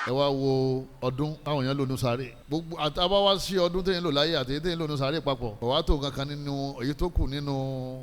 ẹ wá wo ọdún táwọn èèyàn lò ní sáré gbogbo àtàbá wá sí ọdún téèyàn lò láyé àti téèyàn lò ní sáré papọ̀ kò wá tó kankan nínú èyí tó kù nínú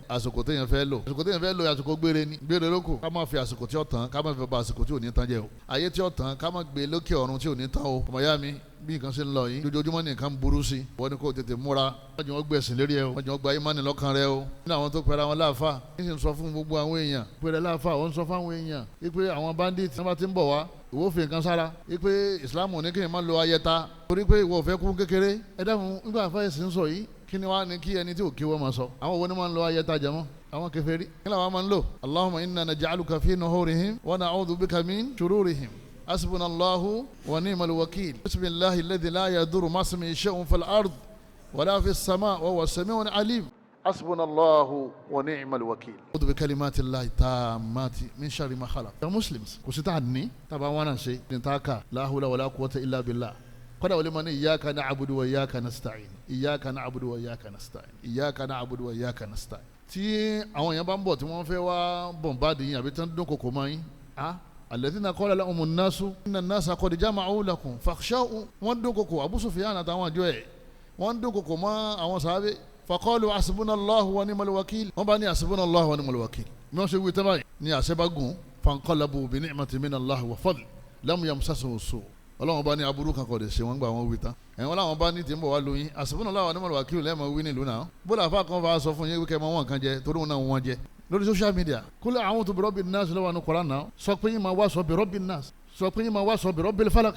àsìkò téèyàn fẹ́ lò àsìkò gbére ni gbére ló kù ká má fi àsìkò tí ó tán ká má fi ba àsìkò tí ò ní tán jẹ́ o ayé tí ó tán ká má gbé lókè ọ̀run tí ò ní tán o ọmọ yá mi bí nǹkan ṣe ń lọ yìí lójoojúmọ́ ní nǹkan burú sí wọ́n ní kó tètè múra wọ́n jẹ́ wọ́n gbẹ̀sìn lérí ẹ o wọ́n jẹ́ wọ́n gba ìmánì lọ́kàn rẹ o nínú àwọn tó pẹ̀lú àwọn láàfà ní sì ń sọ fún gbogbo àwọn èèyàn pẹ̀lú láàfà wọ́n ń sọ fún àwọn èèyàn wípé àwọn bandit tí wọ́n bá ti ń bọ̀ wá ìwọ fi nǹkan sára wípé ìsìlámù ní kéèyàn má lo ayẹta torí pé ìwọ fẹ́ kú kékeré ẹ dáhùn nígbà fáyẹsì ń sọ yìí kí ni wàá ní kí ẹni tí ò kí wọ́n máa sọ àwọn wo ni máa ń lo ayẹta jẹmọ́ àwọn kèfèrí kí ni àwọn máa ń lò Allahumma inna naj'aluka fi nuhurihim wa na'udhu bika min shururihim حسبنا الله ونعم الوكيل بسم الله الذي لا يضر مع اسمه شيء في الأرض ولا في السماء وهو السميع العليم حسبنا الله ونعم الوكيل أعوذ بكلمات الله التامات من شر ما خلق يا مسلمز كسيتعني طبعا وانا شيء نتاكا لا حول ولا قوة إلا بالله قد ولمن إياك نعبد وإياك نستعين إياك نعبد وإياك نستعين إياك نعبد وإياك نستعين tí àwọn èèyàn bá ń bọ̀ tí wọ́n fẹ́ wá bọ̀m̀báàdì yín àbí tí wọ́n dún kòkò mọ́ yín الذين قال لهم الناس إن الناس قد جمعوا لكم فاخشوا wọ́n dún kòkò Abu Sufyan àtàwọn àjọ ẹ̀ wọ́n dún kòkò mọ́ àwọn sàábé فقالوا حسبنا الله ونعم الوكيل wọ́n bá ní حسبنا الله ونعم الوكيل bí wọ́n ṣe wí tẹ́ báyìí ní àṣẹ bá gùn فانقلبوا بنعمة من الله وفضل لم يمسسهم سوء ọlọ́wọ́n bá ní aburú kan kò dé ṣe wọ́n gbà wọ́n wí tán ẹ̀wọ̀n làwọn bá ní tí ń bọ̀ wá lóyún hasbunallahu wa ni'mal wakil lẹ́ẹ̀mọ̀ wí nílùú náà bóla àfa kan bá sọ fún yín wíkẹ́ mọ́ wọn kan jẹ torí wọn náà wọ́n jẹ lórí social media kul a'udhu bi rabbin nas lọ́wọ́ ní Qur'an náà sọ pé yín máa wá sọ bi rabbin nas sọ pé yín máa wá sọ bi rabbil falaq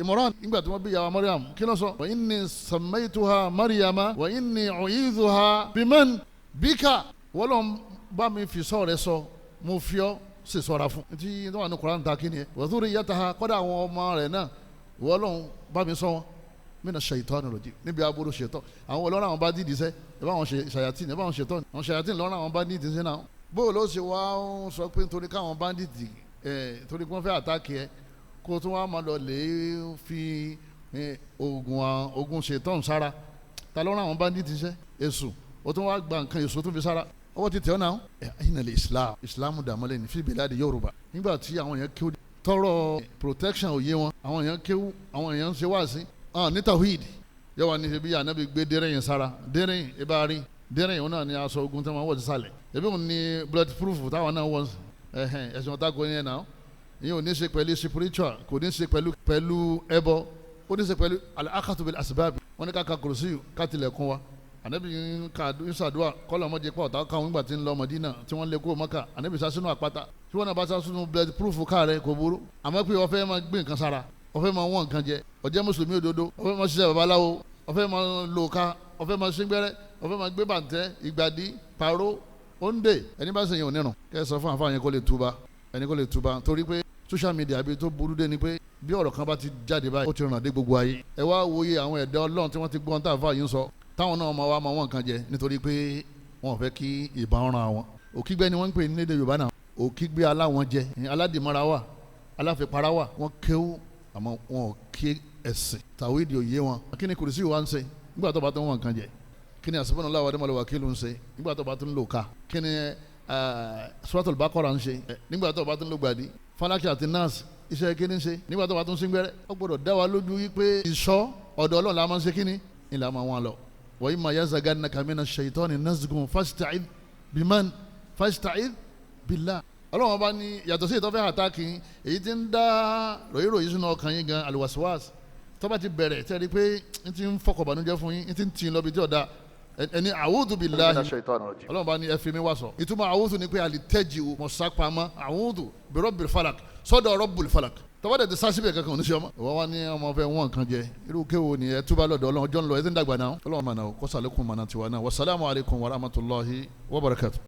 Imran nígbà tí wọ́n bí yàwá Maryam kí ló sọ wa inni sammaytuha Maryama wa inni u'idhuha biman bika wọ́n lọ́n bá mi fi sọ rẹ sọ mo fi ọ́ sì sọ̀ra fún tí wọ́n ní Qur'an ta kí ni ẹ wa dhurriyyataha kọ́dà àwọn ọmọ rẹ̀ náà wọ́n lọ́n bá mi sọ wọn mina shaitani rajim níbi aburú ṣètọ́ àwọn ọlọ́run àwọn bá dídì sẹ́ ẹ bá wọn ṣe ṣayatin ẹ bá wọn ṣètọ́ àwọn ṣayatin lọ́run àwọn bá dídì sẹ́ náà bó ló ṣe wá ń sọ pé nítorí káwọn bá dídì torí wọ́n fẹ́ àtàkì ẹ kó tún wá máa lọ lè fi oògùn ṣètọ́ sára ta lọ́run àwọn bá dídì sẹ́ èṣù ó tún wá gba nǹkan èṣù tó fi sára ọwọ́ ti tẹ̀ ọ́ náà ẹ̀yin náà islam dàmọ́lẹ̀ ní fìbíládì Yorùbá nígbà tí àwọn èèyàn kí ó tọrọ protection òye wọn àwọn èèyàn kéwú àwọn èèyàn ń ṣe wáàsí ní tawhid yóò wá ní ṣe bí anabi gbé dẹ́rẹ́yìn sára dẹ́rẹ́yìn ibari dẹ́rẹ́yìn òun náà ní aṣọ ogun tí wọ́n wọ̀ sí sàlẹ̀ ebi òun ní blood proof táwọn náà wọ̀ ẹ̀sìn ọ̀tá kò ní ẹ̀ náà ìyẹn ò ní ṣe pẹ̀lú spiritual kò ní ṣe pẹ̀lú ẹbọ ó ní ṣe pẹ̀lú al-akhadhu bil asbab wọn ní ká kùrùsí ká tilẹ̀kùn wa anabi ń ṣàdúrà kọ́lọ̀ ọmọdé pọ̀ ọ̀tá káwọn nígbà tí ń lọ Mọ̀dínà tí wọ́n lé kó Mákà anabi sá sínú àpáta tí wọ́n náà bá sá sínú blood proof káàrẹ̀ kò burú àmọ́ pé ó fẹ́ máa gbé nǹkan sára ó fẹ́ máa wọ́n nǹkan jẹ ó jẹ́ mùsùlùmí òdodo ó fẹ́ máa ṣiṣẹ́ babaláwo ó fẹ́ máa lo ká ó fẹ́ máa ṣíngbẹ́rẹ́ ó fẹ́ máa gbé bàǹtẹ́ ìgbàdí pàró òǹdè ẹni bá ṣe yẹn ò nírun kẹ́ ẹ sọ fún àfáà yẹn kó lè túba ẹni kó lè túba torí pé social media bí tó burú dé ni pé bí ọ̀rọ̀ kan bá ti jáde báyìí ó ti ràn dé gbogbo ayé ẹ wá wòye àwọn ẹ̀dá Ọlọ́run tí wọ́n ti gbọ́n tá àfáà yìí ń sọ táwọn náà máa wá máa wọ́n nǹkan jẹ nítorí pé wọ́n fẹ́ kí ìbọn ran àwọn òkígbẹ́ ni wọ́n ń pè ní lédè Yorùbá náà òkígbẹ́ aláwọn jẹ aládìmọ́ra wà aláfipára wà wọ́n kéwú àmọ́ wọn ò kí ẹ̀sìn tàwídìí òye wọn kí ni kùrìsì wa ń ṣe nígbà tó bá tó wọ́n nǹkan jẹ kí ni hasbunallahu wa ni'mal wakil ń ṣe nígbà tó bá tó ń lò ká kí ni suratul Baqara ń ṣe nígbà tó bá tó ń lò gbàdí Falaki àti Nas iṣẹ́ kí ni ń ṣe nígbà tó bá tó ń síngbẹ́rẹ́ ó gbọ́dọ̀ dá wa lójú wípé ìṣọ́ ọ̀dọ̀ Ọlọ́run la máa ń ṣe kí ni ìlà máa wọn lọ wa imma yazagannaka mina shaitani nazghun fasta'id biman fasta'id billah Ọlọ́run bá ní yàtọ̀ sí ìtọ́fẹ́ àtàkì èyí tí ń dá ròyìnròyìn sínú ọkàn yín gan alwaswas tó bá ti bẹ̀rẹ̀ tẹ́ rí pé ń ti ń fọkànbánújẹ́ fún yín ń ti ń tì lọ bí tí ọ̀dà ẹni a'udhu billahi Ọlọ́run bá ní ẹ fi mi wá sọ ìtumọ̀ a'udhu ni pé alitẹ́jì mọ̀sápamọ́ a'udhu bi rabbil falak sọ́dọ̀ rabbul falak tọ́wọ́ dẹ̀ ti sá síbẹ̀ kankan oníṣẹ́ ọmọ ìwọ wá ní ọmọ fẹ́ wọ́n nǹkan jẹ irú kéwo ni ẹ túbà lọ́dọ̀ Ọlọ́run ọjọ́ ń lọ ẹ ti ń dàgbà náà Ọlọ́run mọ̀nà kọ́sàlẹ́kùn mọ̀nà tiwa náà wassalamu alaikum warahmatullahi wabarakatuh.